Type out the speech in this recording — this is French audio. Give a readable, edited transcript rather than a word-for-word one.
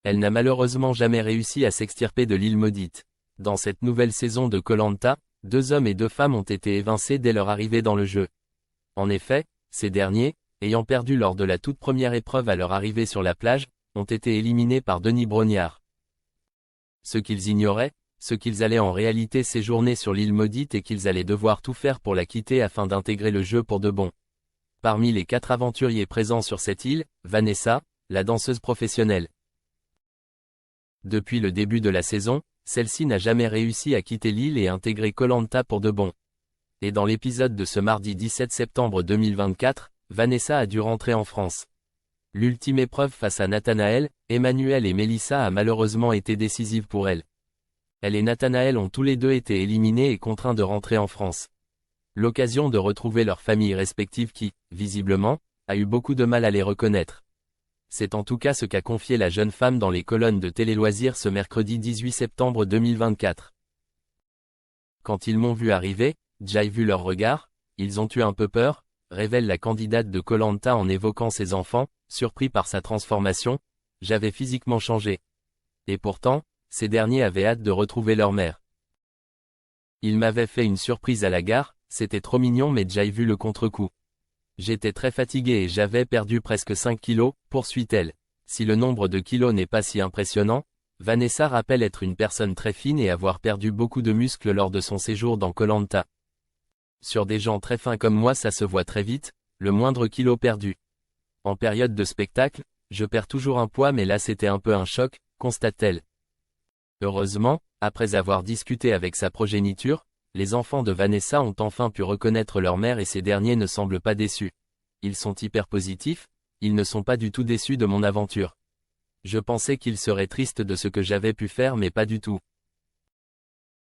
Elle n'a malheureusement jamais réussi à s'extirper de l'île maudite. Dans cette nouvelle saison de Koh-Lanta, 2 hommes et 2 femmes ont été évincés dès leur arrivée dans le jeu. En effet, ces derniers, ayant perdu lors de la toute première épreuve à leur arrivée sur la plage, ont été éliminés par Denis Brognard. Ce qu'ils ignoraient, ce qu'ils allaient en réalité séjourner sur l'île maudite et qu'ils allaient devoir tout faire pour la quitter afin d'intégrer le jeu pour de bon. Parmi les 4 aventuriers présents sur cette île, Vanessa, la danseuse professionnelle. Depuis le début de la saison, celle-ci n'a jamais réussi à quitter l'île et intégrer Koh-Lanta pour de bon. Et dans l'épisode de ce mardi 17 septembre 2024, Vanessa a dû rentrer en France. L'ultime épreuve face à Nathanaël, Emmanuel et Mélissa a malheureusement été décisive pour elle. Elle et Nathanaël ont tous les deux été éliminés et contraints de rentrer en France. L'occasion de retrouver leurs familles respectives qui, visiblement, a eu beaucoup de mal à les reconnaître. C'est en tout cas ce qu'a confié la jeune femme dans les colonnes de Télé Loisirs ce mercredi 18 septembre 2024. Quand ils m'ont vu arriver, j'ai vu leur regard, ils ont eu un peu peur, révèle la candidate de Koh-Lanta en évoquant ses enfants, surpris par sa transformation, j'avais physiquement changé. Et pourtant, ces derniers avaient hâte de retrouver leur mère. Ils m'avaient fait une surprise à la gare, c'était trop mignon mais j'ai vu le contre-coup. J'étais très fatigué et j'avais perdu presque 5 kilos, poursuit-elle. Si le nombre de kilos n'est pas si impressionnant, Vanessa rappelle être une personne très fine et avoir perdu beaucoup de muscles lors de son séjour dans Koh-Lanta. Sur des gens très fins comme moi ça se voit très vite, le moindre kilo perdu. En période de spectacle, je perds toujours un poids mais là c'était un peu un choc, constate-t-elle. Heureusement, après avoir discuté avec sa progéniture, les enfants de Vanessa ont enfin pu reconnaître leur mère et ces derniers ne semblent pas déçus. Ils sont hyper positifs, ils ne sont pas du tout déçus de mon aventure. Je pensais qu'ils seraient tristes de ce que j'avais pu faire mais pas du tout.